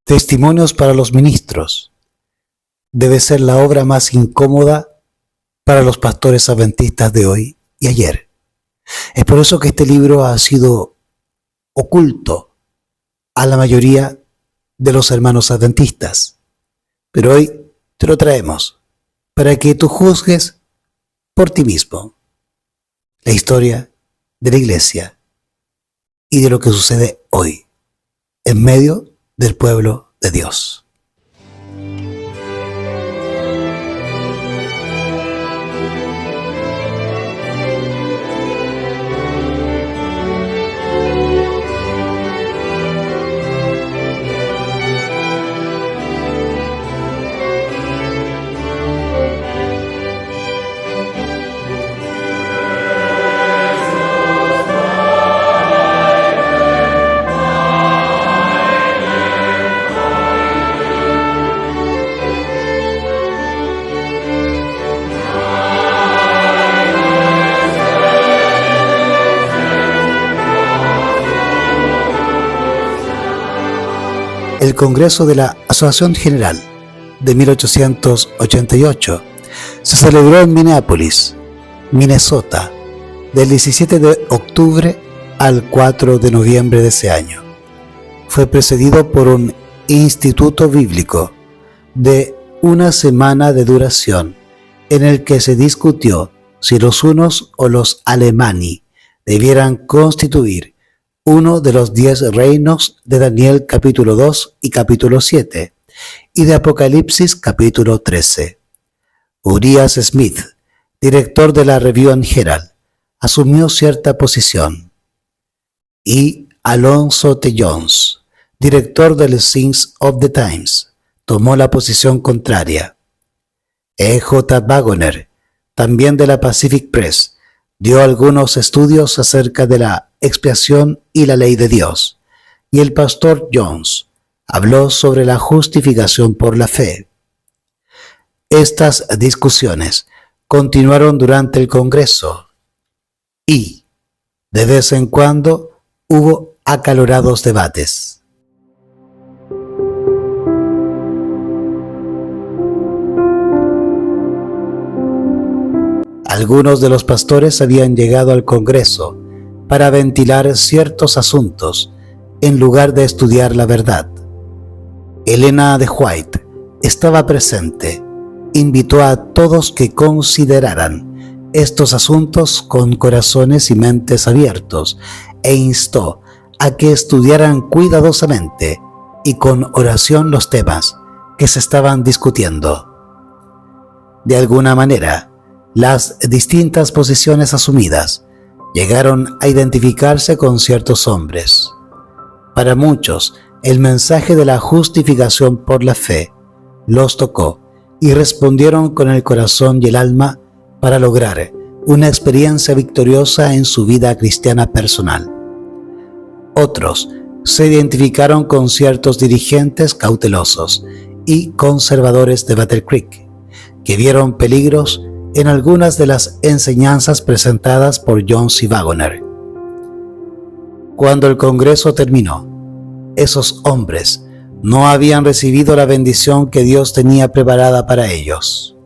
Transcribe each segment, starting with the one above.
Testimonios para los ministros debe ser la obra más incómoda para los pastores adventistas de hoy y ayer. Es por eso que este libro ha sido oculto a la mayoría de los hermanos adventistas. Pero hoy te lo traemos para que tú juzgues por ti mismo la historia de la iglesia y de lo que sucede hoy en medio del pueblo de Dios. El Congreso de la Asociación General de 1888 se celebró en Minneapolis, Minnesota, del 17 de octubre al 4 de noviembre de ese año. Fue precedido por un instituto bíblico de una semana de duración en el que se discutió si los hunos o los alemaní debieran constituir uno de los 10 reinos de Daniel capítulo 2 y capítulo 7 y de Apocalipsis capítulo 13. Urias Smith, director de la Review and Herald, asumió cierta posición, y Alonzo T. Jones, director del Signs of the Times, tomó la posición contraria. E.J. Waggoner, también de la Pacific Press, dio algunos estudios acerca de la expiación y la ley de Dios, y el pastor Jones habló sobre la justificación por la fe. Estas discusiones continuaron durante el Congreso y, de vez en cuando, hubo acalorados debates. Algunos de los pastores habían llegado al Congreso para ventilar ciertos asuntos en lugar de estudiar la verdad. Elena de White estaba presente, invitó a todos que consideraran estos asuntos con corazones y mentes abiertos e instó a que estudiaran cuidadosamente y con oración los temas que se estaban discutiendo. De alguna manera, las distintas posiciones asumidas llegaron a identificarse con ciertos hombres. Para muchos, el mensaje de la justificación por la fe los tocó y respondieron con el corazón y el alma para lograr una experiencia victoriosa en su vida cristiana personal. Otros se identificaron con ciertos dirigentes cautelosos y conservadores de Battle Creek, que vieron peligros en algunas de las enseñanzas presentadas por Jones y Waggoner. Cuando el Congreso terminó, esos hombres no habían recibido la bendición que Dios tenía preparada para ellos.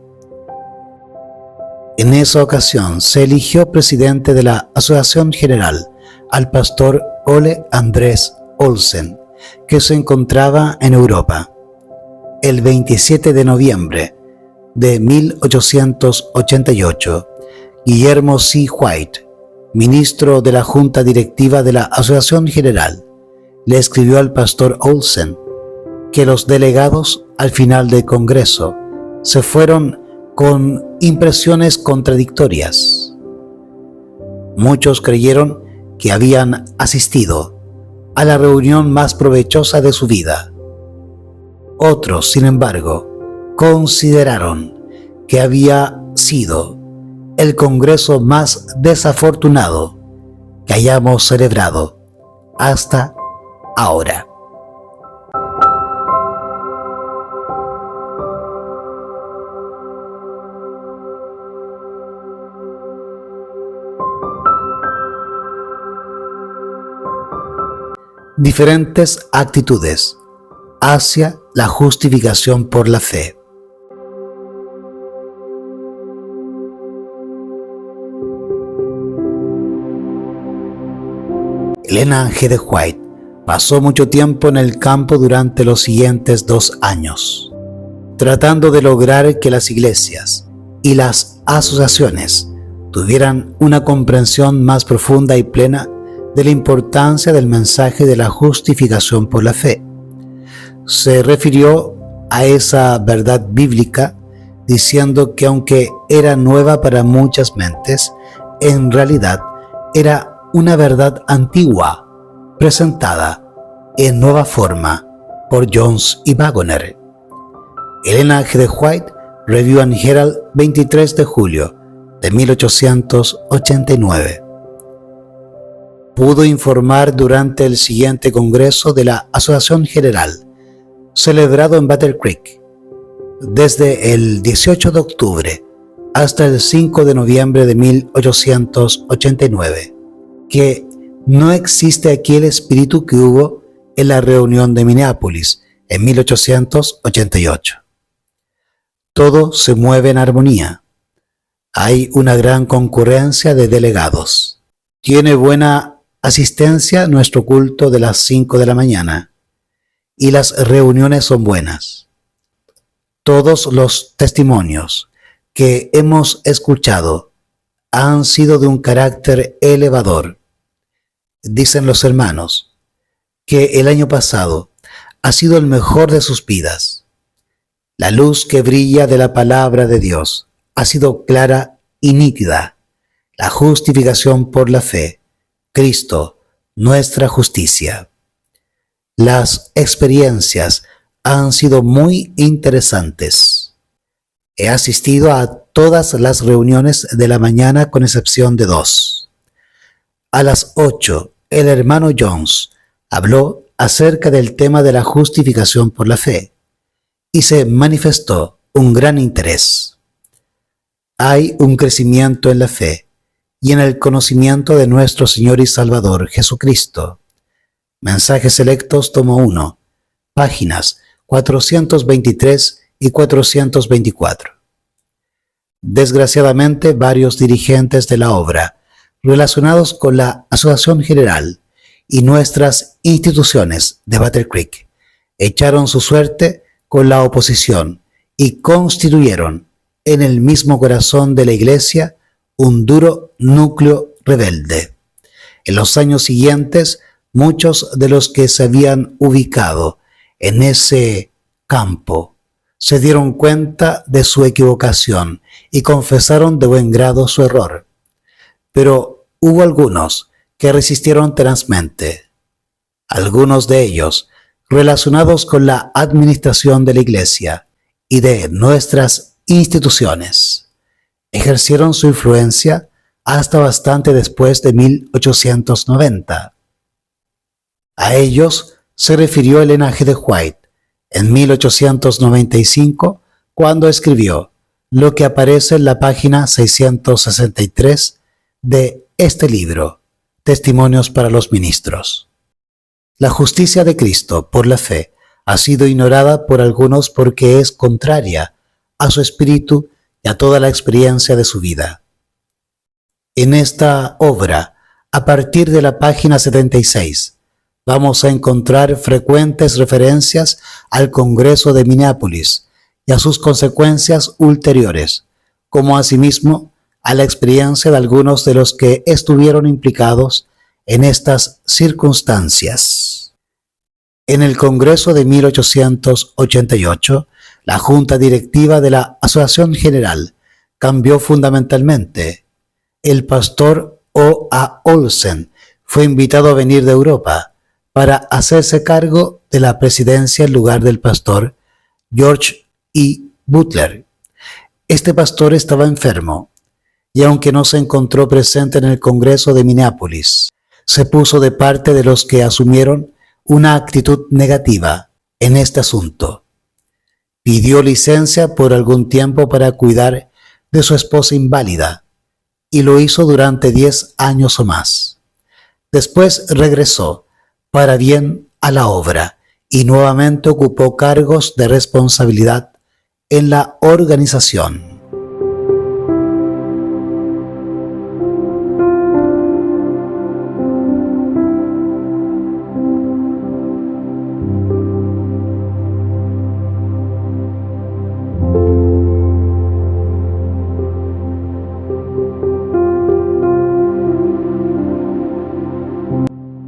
En esa ocasión se eligió presidente de la Asociación General al pastor Ole Andrés Olsen, que se encontraba en Europa. El 27 de noviembre de 1888, Guillermo C. White, ministro de la Junta Directiva de la Asociación General, le escribió al pastor Olsen que los delegados al final del Congreso se fueron con impresiones contradictorias. Muchos creyeron que habían asistido a la reunión más provechosa de su vida. Otros, sin embargo, consideraron que había sido el Congreso más desafortunado que hayamos celebrado hasta ahora. Diferentes actitudes hacia la justificación por la fe. Elena G. de White pasó mucho tiempo en el campo durante los siguientes 2 años, tratando de lograr que las iglesias y las asociaciones tuvieran una comprensión más profunda y plena de la importancia del mensaje de la justificación por la fe. Se refirió a esa verdad bíblica diciendo que aunque era nueva para muchas mentes, en realidad era una verdad antigua, presentada en nueva forma por Jones y Waggoner. Elena G. de White, Review and Herald, 23 de julio de 1889. Pudo informar durante el siguiente Congreso de la Asociación General, celebrado en Battle Creek, desde el 18 de octubre hasta el 5 de noviembre de 1889, que no existe aquí el espíritu que hubo en la reunión de Minneapolis en 1888. Todo se mueve en armonía. Hay una gran concurrencia de delegados. Tiene buena asistencia nuestro culto de las 5 de la mañana y las reuniones son buenas. Todos los testimonios que hemos escuchado han sido de un carácter elevador. Dicen los hermanos que el año pasado ha sido el mejor de sus vidas. La luz que brilla de la palabra de Dios ha sido clara y nítida. La justificación por la fe, Cristo, nuestra justicia. Las experiencias han sido muy interesantes. He asistido a todas las reuniones de la mañana con excepción de 2. A las 8, el hermano Jones habló acerca del tema de la justificación por la fe y se manifestó un gran interés. Hay un crecimiento en la fe y en el conocimiento de nuestro Señor y Salvador Jesucristo. Mensajes Selectos, tomo 1, páginas 423 y 424. Desgraciadamente, varios dirigentes de la obra relacionados con la Asociación General y nuestras instituciones de Battle Creek echaron su suerte con la oposición y constituyeron en el mismo corazón de la Iglesia un duro núcleo rebelde. En los años siguientes, muchos de los que se habían ubicado en ese campo se dieron cuenta de su equivocación y confesaron de buen grado su error. Pero hubo algunos que resistieron tenazmente. Algunos de ellos, relacionados con la administración de la Iglesia y de nuestras instituciones, ejercieron su influencia hasta bastante después de 1890. A ellos se refirió Elena G. de White en 1895 cuando escribió lo que aparece en la página 663 de este libro, Testimonios para los Ministros. La justicia de Cristo por la fe ha sido ignorada por algunos porque es contraria a su espíritu y a toda la experiencia de su vida. En esta obra, a partir de la página 76, vamos a encontrar frecuentes referencias al Congreso de Minneapolis y a sus consecuencias ulteriores, como asimismo a la experiencia de algunos de los que estuvieron implicados en estas circunstancias. En el Congreso de 1888, la Junta Directiva de la Asociación General cambió fundamentalmente. El pastor O. A. Olsen fue invitado a venir de Europa para hacerse cargo de la presidencia en lugar del pastor George E. Butler. Este pastor estaba enfermo y aunque no se encontró presente en el Congreso de Minneapolis, se puso de parte de los que asumieron una actitud negativa en este asunto. Pidió licencia por algún tiempo para cuidar de su esposa inválida y lo hizo durante 10 años o más. Después regresó para bien a la obra y nuevamente ocupó cargos de responsabilidad en la organización.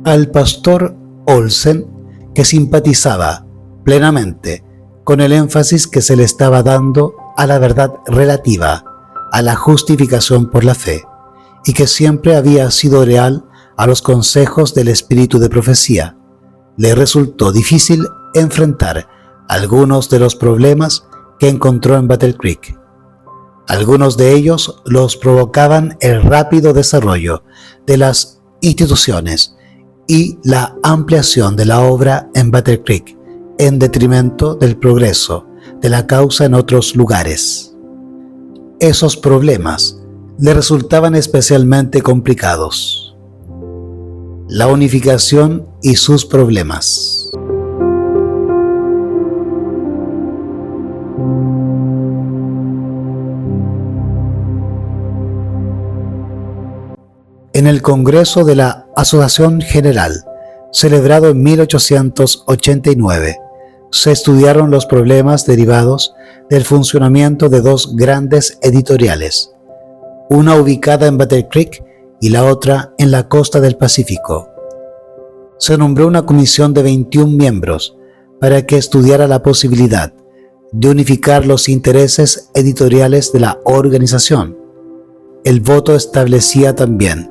Al pastor Olsen, que simpatizaba plenamente con el énfasis que se le estaba dando a la verdad relativa a la justificación por la fe, y que siempre había sido leal a los consejos del espíritu de profecía, le resultó difícil enfrentar algunos de los problemas que encontró en Battle Creek. Algunos de ellos los provocaban el rápido desarrollo de las instituciones y la ampliación de la obra en Battle Creek, en detrimento del progreso de la causa en otros lugares. Esos problemas le resultaban especialmente complicados. La unificación y sus problemas. En el Congreso de la Asociación General, celebrado en 1889, se estudiaron los problemas derivados del funcionamiento de dos grandes editoriales, una ubicada en Battle Creek y la otra en la costa del Pacífico. Se nombró una comisión de 21 miembros para que estudiara la posibilidad de unificar los intereses editoriales de la organización. El voto establecía también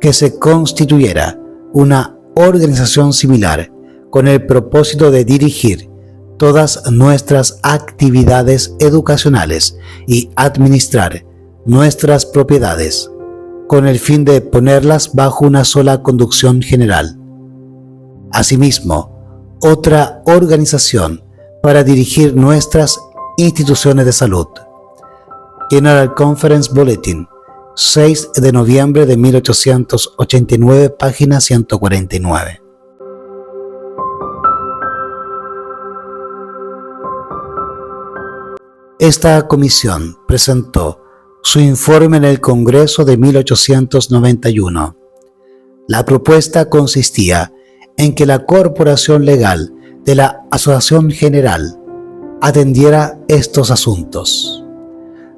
que se constituyera una organización similar con el propósito de dirigir todas nuestras actividades educacionales y administrar nuestras propiedades, con el fin de ponerlas bajo una sola conducción general. Asimismo, otra organización para dirigir nuestras instituciones de salud. General Conference Bulletin, 6 de noviembre de 1889, página 149. Esta comisión presentó su informe en el Congreso de 1891. La propuesta consistía en que la corporación legal de la Asociación General atendiera estos asuntos.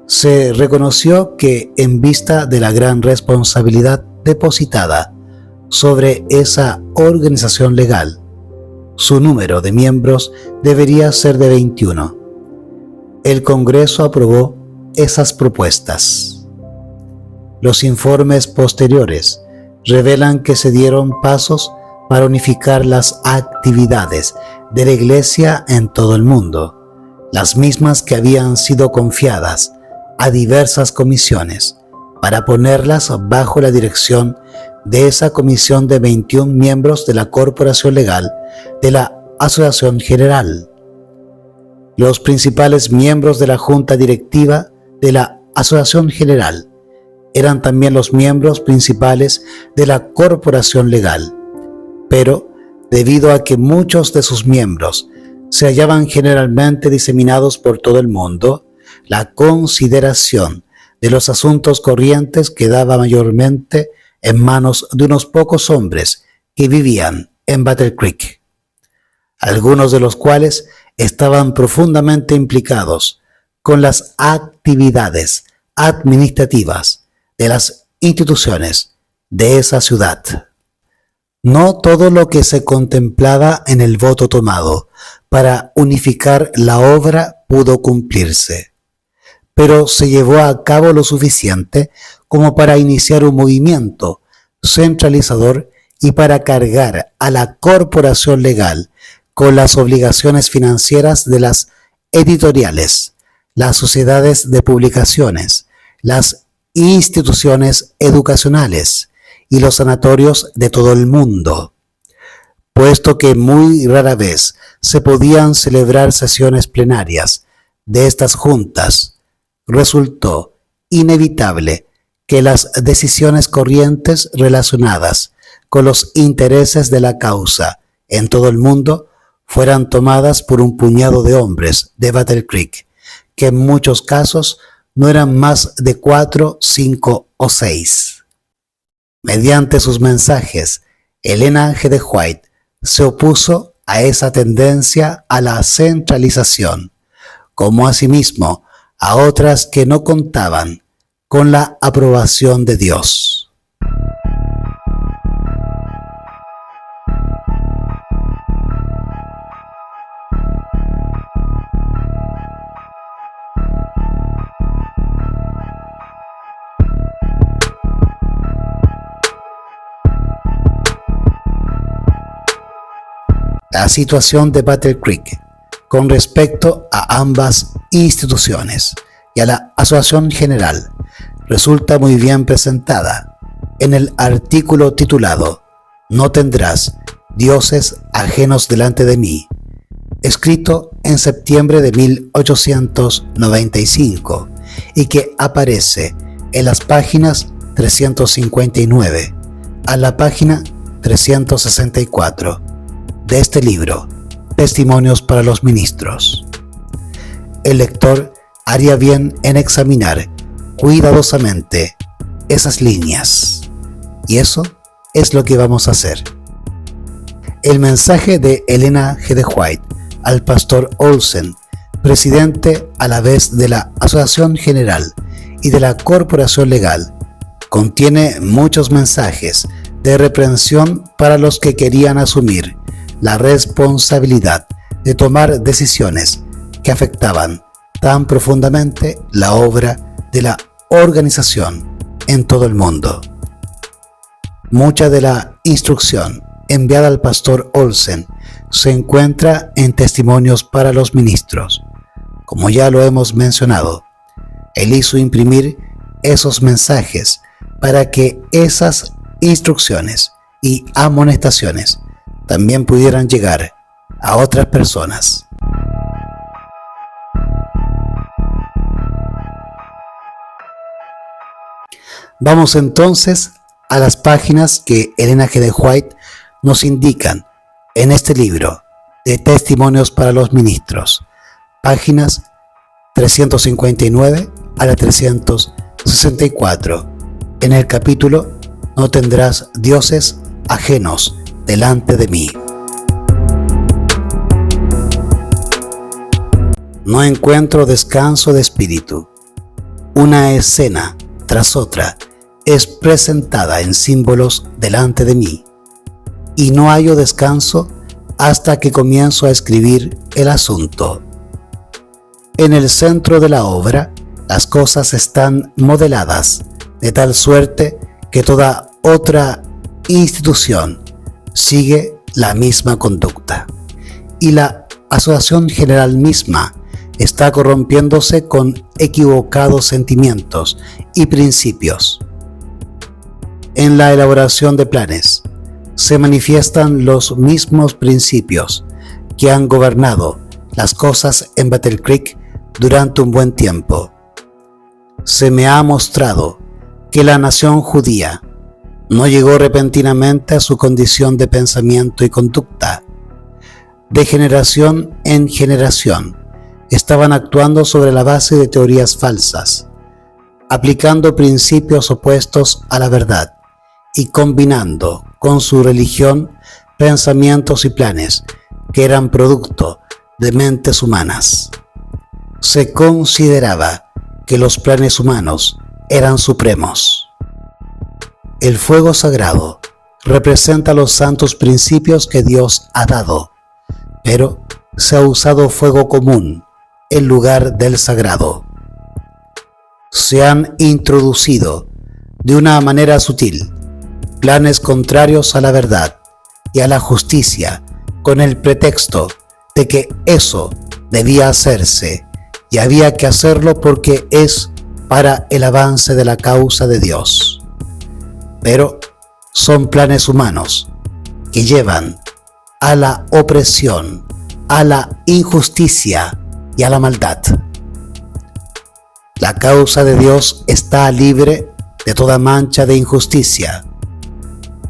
Se reconoció que, en vista de la gran responsabilidad depositada sobre esa organización legal, su número de miembros debería ser de 21. El Congreso aprobó esas propuestas. Los informes posteriores revelan que se dieron pasos para unificar las actividades de la Iglesia en todo el mundo, las mismas que habían sido confiadas a diversas comisiones, para ponerlas bajo la dirección de esa comisión de 21 miembros de la Corporación Legal de la Asociación General. Los principales miembros de la Junta Directiva de la Asociación General eran también los miembros principales de la Corporación Legal, pero debido a que muchos de sus miembros se hallaban generalmente diseminados por todo el mundo, la consideración de los asuntos corrientes quedaba mayormente en manos de unos pocos hombres que vivían en Battle Creek, algunos de los cuales estaban profundamente implicados con las actividades administrativas de las instituciones de esa ciudad. No todo lo que se contemplaba en el voto tomado para unificar la obra pudo cumplirse, pero se llevó a cabo lo suficiente como para iniciar un movimiento centralizador y para cargar a la corporación legal con las obligaciones financieras de las editoriales, las sociedades de publicaciones, las instituciones educacionales y los sanatorios de todo el mundo. Puesto que muy rara vez se podían celebrar sesiones plenarias de estas juntas, resultó inevitable que las decisiones corrientes relacionadas con los intereses de la causa en todo el mundo fueran tomadas por un puñado de hombres de Battle Creek, que en muchos casos no eran más de 4, 5 o 6. Mediante sus mensajes, Elena G. de White se opuso a esa tendencia a la centralización, como asimismo a otras que no contaban con la aprobación de Dios. La situación de Battle Creek con respecto a ambas instituciones y a la Asociación General resulta muy bien presentada en el artículo titulado "No tendrás dioses ajenos delante de mí", escrito en septiembre de 1895 y que aparece en las páginas 359 a la página 364 de este libro, Testimonios para los Ministros. El lector haría bien en examinar cuidadosamente esas líneas, y eso es lo que vamos a hacer. El mensaje de Elena G. de White al pastor Olsen, presidente a la vez de la Asociación General y de la Corporación Legal, contiene muchos mensajes de reprensión para los que querían asumir la responsabilidad de tomar decisiones que afectaban tan profundamente la obra de la organización en todo el mundo. Mucha de la instrucción enviada al pastor Olsen se encuentra en Testimonios para los Ministros. Como ya lo hemos mencionado, él hizo imprimir esos mensajes para que esas instrucciones y amonestaciones también pudieran llegar a otras personas. Vamos entonces a las páginas que Elena G. de White nos indican en este libro de Testimonios para los Ministros, páginas 359 a la 364, en el capítulo "No tendrás dioses ajenos delante de mí". No encuentro descanso de espíritu. Una escena tras otra es presentada en símbolos delante de mí, y no hallo descanso hasta que comienzo a escribir el asunto. En el centro de la obra, las cosas están modeladas de tal suerte que toda otra institución sigue la misma conducta, y la Asociación General misma está corrompiéndose con equivocados sentimientos y principios. En la elaboración de planes se manifiestan los mismos principios que han gobernado las cosas en Battle Creek durante un buen tiempo. Se me ha mostrado que la nación judía no llegó repentinamente a su condición de pensamiento y conducta. De generación en generación estaban actuando sobre la base de teorías falsas, aplicando principios opuestos a la verdad y combinando con su religión pensamientos y planes que eran producto de mentes humanas. Se consideraba que los planes humanos eran supremos. El fuego sagrado representa los santos principios que Dios ha dado, pero se ha usado fuego común en lugar del sagrado. Se han introducido de una manera sutil planes contrarios a la verdad y a la justicia con el pretexto de que eso debía hacerse y había que hacerlo porque es para el avance de la causa de Dios. Pero son planes humanos que llevan a la opresión, a la injusticia y a la maldad. La causa de Dios está libre de toda mancha de injusticia.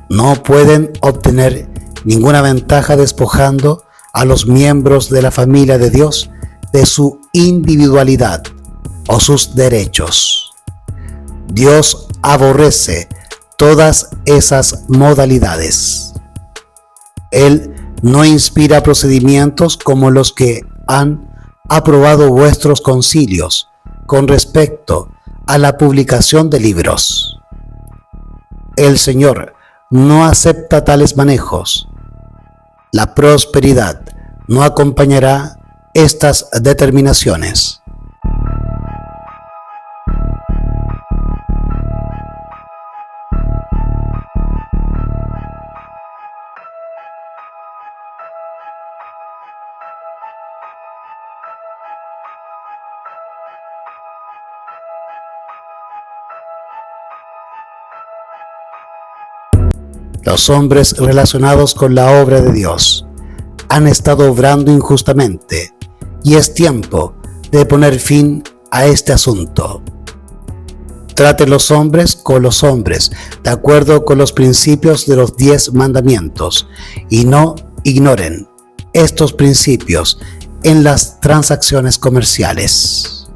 No pueden obtener ninguna ventaja despojando a los miembros de la familia de Dios de su individualidad o sus derechos. Dios aborrece todas esas modalidades. Él no inspira procedimientos como los que han aprobado vuestros concilios con respecto a la publicación de libros. El Señor no acepta tales manejos. La prosperidad no acompañará estas determinaciones. Los hombres relacionados con la obra de Dios han estado obrando injustamente y es tiempo de poner fin a este asunto. Traten los hombres con los hombres de acuerdo con los principios de los 10 mandamientos y no ignoren estos principios en las transacciones comerciales.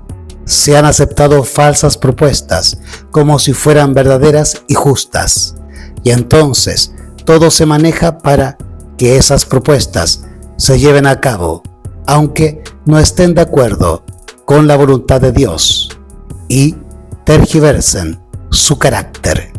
Se han aceptado falsas propuestas como si fueran verdaderas y justas. Y entonces todo se maneja para que esas propuestas se lleven a cabo, aunque no estén de acuerdo con la voluntad de Dios y tergiversen su carácter.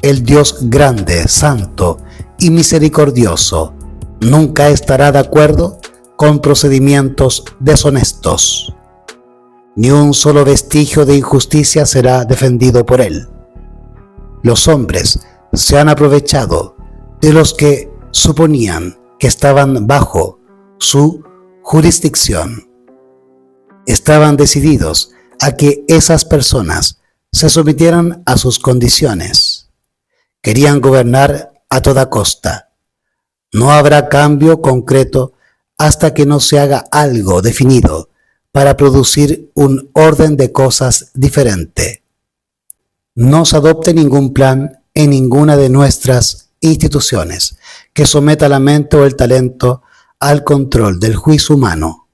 El Dios grande, santo y misericordioso nunca estará de acuerdo con procedimientos deshonestos. Ni un solo vestigio de injusticia será defendido por él. Los hombres se han aprovechado de los que suponían que estaban bajo su jurisdicción. Estaban decididos a que esas personas se sometieran a sus condiciones. Querían gobernar a toda costa. No habrá cambio concreto hasta que no se haga algo definido para producir un orden de cosas diferente. No se adopte ningún plan en ninguna de nuestras instituciones que someta la mente o el talento al control del juicio humano,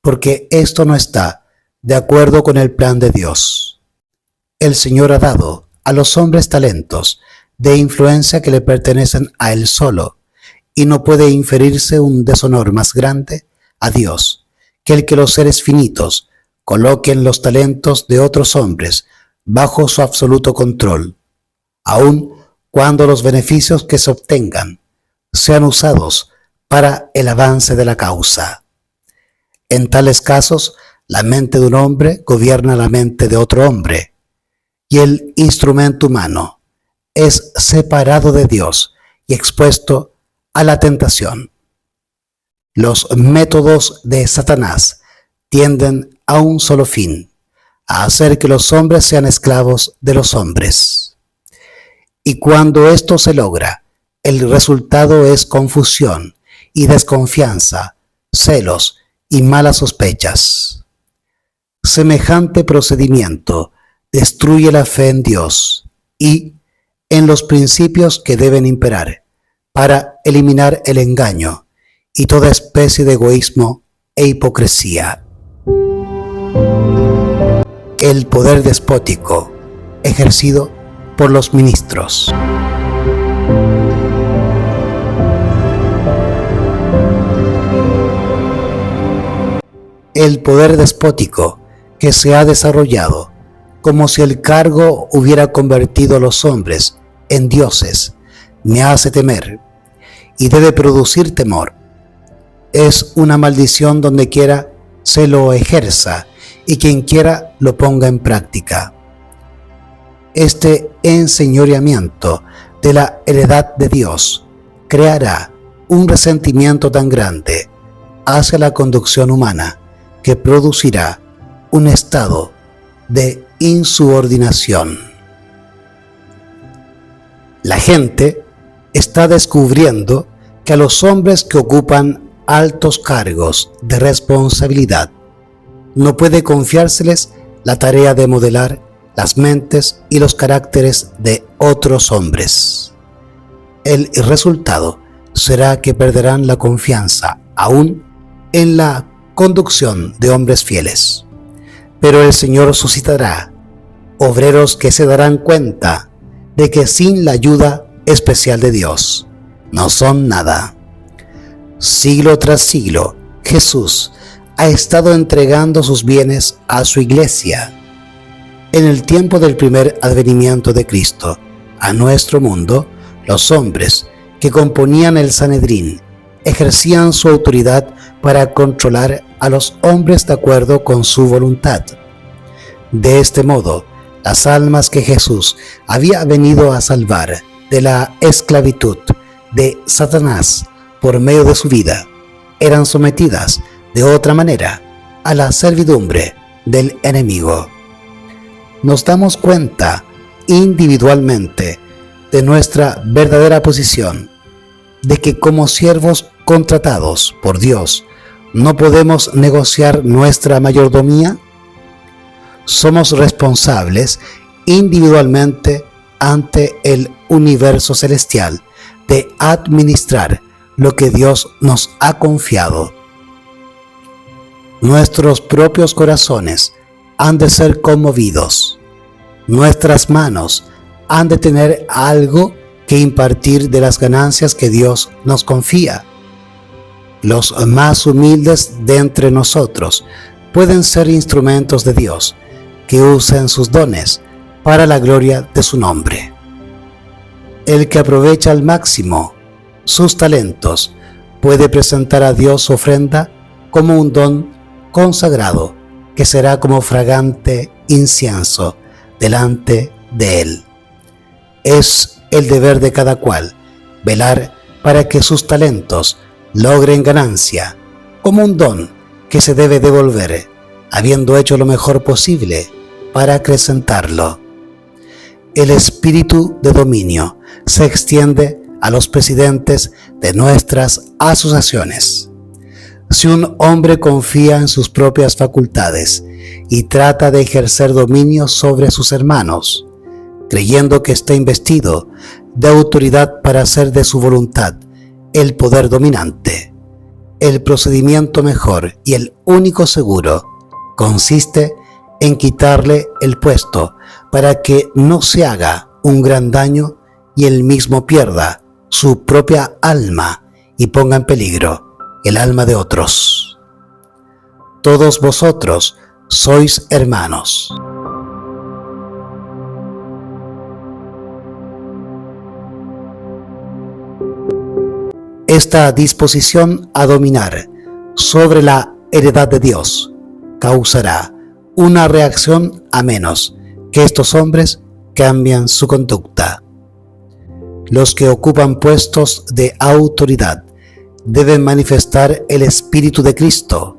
porque esto no está de acuerdo con el plan de Dios. El Señor ha dado a los hombres talentos de influencia que le pertenecen a Él solo, y no puede inferirse un deshonor más grande a Dios que el que los seres finitos coloquen los talentos de otros hombres bajo su absoluto control, aun cuando los beneficios que se obtengan sean usados para el avance de la causa. En tales casos, la mente de un hombre gobierna la mente de otro hombre, y el instrumento humano es separado de Dios y expuesto a la tentación. Los métodos de Satanás tienden a un solo fin, a hacer que los hombres sean esclavos de los hombres. Y cuando esto se logra, el resultado es confusión y desconfianza, celos y malas sospechas. Semejante procedimiento destruye la fe en Dios y en los principios que deben imperar, para eliminar el engaño y toda especie de egoísmo e hipocresía. El poder despótico ejercido por los ministros. El poder despótico que se ha desarrollado como si el cargo hubiera convertido a los hombres en dioses me hace temer y debe producir temor. Es una maldición donde quiera se lo ejerza y quien quiera lo ponga en práctica. Este enseñoreamiento de la heredad de Dios creará un resentimiento tan grande hacia la conducción humana que producirá un estado de insubordinación. La gente está descubriendo que a los hombres que ocupan altos cargos de responsabilidad no puede confiárseles la tarea de modelar las mentes y los caracteres de otros hombres. El resultado será que perderán la confianza aún en la conducción de hombres fieles. Pero el Señor suscitará obreros que se darán cuenta de que sin la ayuda especial de Dios no son nada. Siglo tras siglo, Jesús ha estado entregando sus bienes a su iglesia. En el tiempo del primer advenimiento de Cristo a nuestro mundo, los hombres que componían el Sanedrín ejercían su autoridad para controlar a los hombres de acuerdo con su voluntad. De este modo, las almas que Jesús había venido a salvar de la esclavitud de Satanás por medio de su vida eran sometidas de otra manera a la servidumbre del enemigo. Nos damos cuenta individualmente de nuestra verdadera posición, de que como siervos contratados por Dios no podemos negociar nuestra mayordomía. Somos responsables individualmente ante el universo celestial de administrar lo que Dios nos ha confiado. Nuestros propios corazones han de ser conmovidos. Nuestras manos han de tener algo que impartir de las ganancias que Dios nos confía. Los más humildes de entre nosotros pueden ser instrumentos de Dios que usen sus dones para la gloria de su nombre. El que aprovecha al máximo sus talentos puede presentar a Dios su ofrenda como un don consagrado que será como fragante incienso delante de Él. Es el deber de cada cual velar para que sus talentos logren ganancia como un don que se debe devolver, habiendo hecho lo mejor posible para acrecentarlo. El espíritu de dominio se extiende a los presidentes de nuestras asociaciones. Si un hombre confía en sus propias facultades y trata de ejercer dominio sobre sus hermanos, creyendo que está investido de autoridad para hacer de su voluntad el poder dominante, el procedimiento mejor y el único seguro consiste en quitarle el puesto para que no se haga un gran daño y él mismo pierda su propia alma y ponga en peligro el alma de otros. Todos vosotros sois hermanos. Esta disposición a dominar sobre la heredad de Dios causará una reacción a menos que estos hombres cambien su conducta. Los que ocupan puestos de autoridad deben manifestar el Espíritu de Cristo.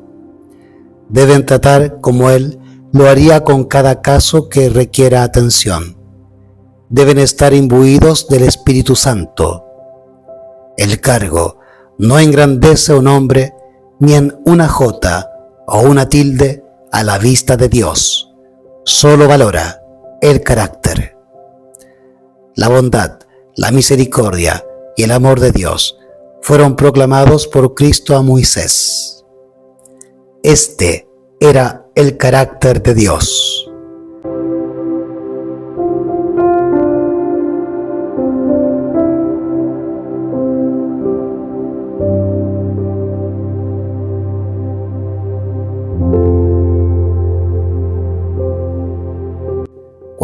Deben tratar como Él lo haría con cada caso que requiera atención. Deben estar imbuidos del Espíritu Santo. El cargo no engrandece a un hombre ni en una jota o una tilde a la vista de Dios. Solo valora el carácter. La bondad, la misericordia y el amor de Dios fueron proclamados por Cristo a Moisés. Este era el carácter de Dios.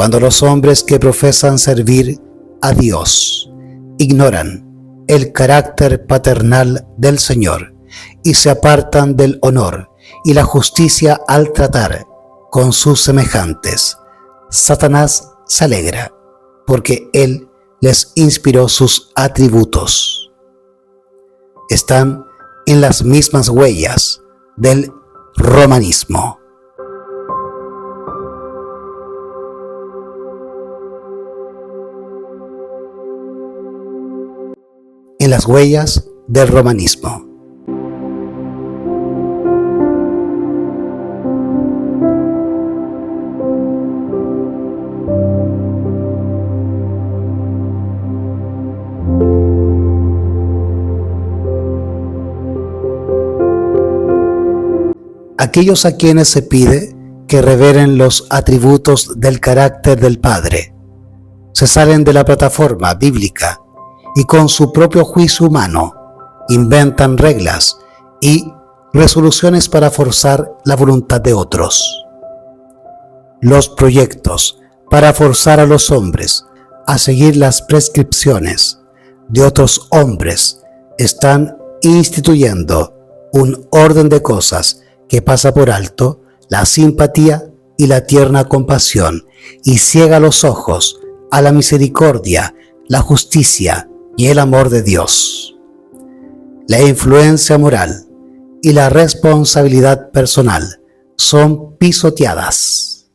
Cuando los hombres que profesan servir a Dios ignoran el carácter paternal del Señor y se apartan del honor y la justicia al tratar con sus semejantes, Satanás se alegra porque Él les inspiró sus atributos. Están en las mismas huellas del romanismo. En las huellas del romanismo. aquellos a quienes se pide que revelen los atributos del carácter del Padre, se salen de la plataforma bíblica y con su propio juicio humano inventan reglas y resoluciones para forzar la voluntad de otros. Los proyectos para forzar a los hombres a seguir las prescripciones de otros hombres están instituyendo un orden de cosas que pasa por alto la simpatía y la tierna compasión y ciega los ojos a la misericordia, la justicia y el amor de Dios. La influencia moral y la responsabilidad personal son pisoteadas.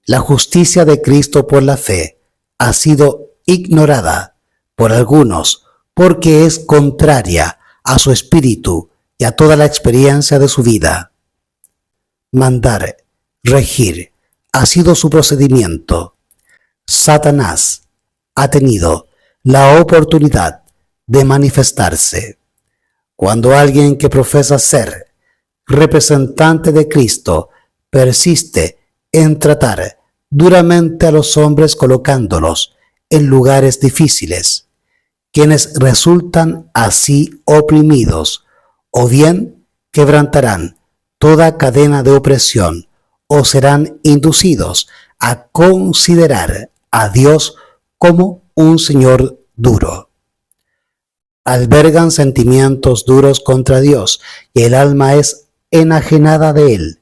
La justicia de Cristo por la fe ha sido ignorada por algunos porque es contraria a su espíritu y a toda la experiencia de su vida. Mandar, regir, ha sido su procedimiento. Satanás ha tenido la oportunidad de manifestarse. Cuando alguien que profesa ser representante de Cristo persiste en tratar duramente a los hombres colocándolos en lugares difíciles, quienes resultan así oprimidos, o bien quebrantarán toda cadena de opresión, o serán inducidos a considerar a Dios como un Señor duro. Albergan sentimientos duros contra Dios y el alma es enajenada de Él,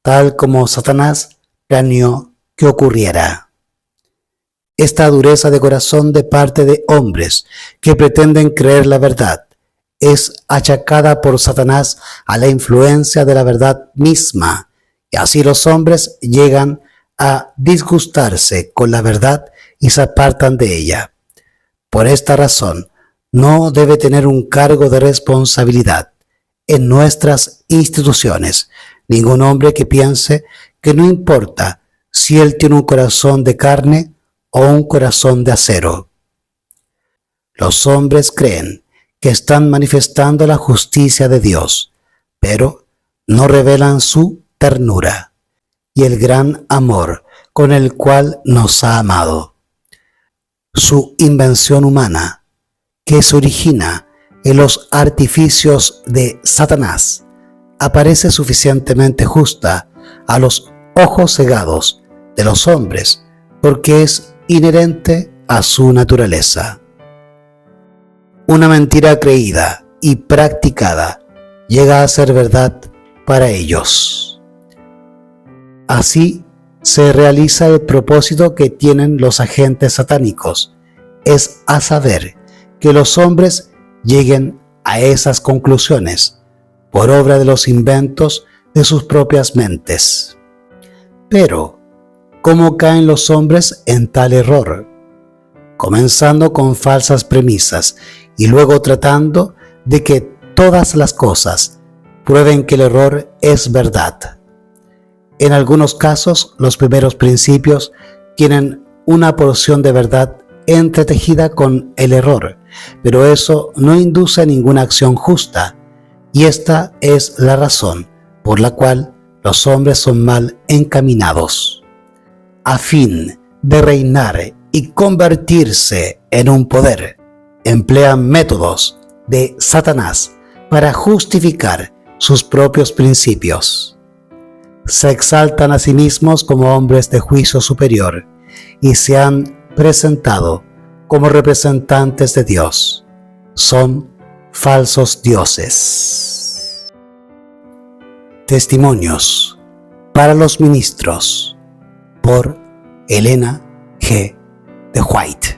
tal como Satanás planeó que ocurriera. Esta dureza de corazón de parte de hombres que pretenden creer la verdad es achacada por Satanás a la influencia de la verdad misma, y así los hombres llegan a disgustarse con la verdad y se apartan de ella. Por esta razón, no debe tener un cargo de responsabilidad en nuestras instituciones ningún hombre que piense que no importa si él tiene un corazón de carne o un corazón de acero. Los hombres creen que están manifestando la justicia de Dios, pero no revelan su ternura y el gran amor con el cual nos ha amado. Su invención humana, que se origina en los artificios de Satanás, aparece suficientemente justa a los ojos cegados de los hombres porque es inherente a su naturaleza. Una mentira creída y practicada llega a ser verdad para ellos. Así se realiza el propósito que tienen los agentes satánicos, es a saber que los hombres lleguen a esas conclusiones por obra de los inventos de sus propias mentes. Pero, ¿cómo caen los hombres en tal error? Comenzando con falsas premisas y luego tratando de que todas las cosas prueben que el error es verdad. En algunos casos, los primeros principios tienen una porción de verdad entretejida con el error, pero eso no induce a ninguna acción justa, y esta es la razón por la cual los hombres son mal encaminados. A fin de reinar y convertirse en un poder, emplean métodos de Satanás para justificar sus propios principios. Se exaltan a sí mismos como hombres de juicio superior y se han presentado como representantes de Dios. Son falsos dioses. Testimonios para los ministros por Elena G. de White.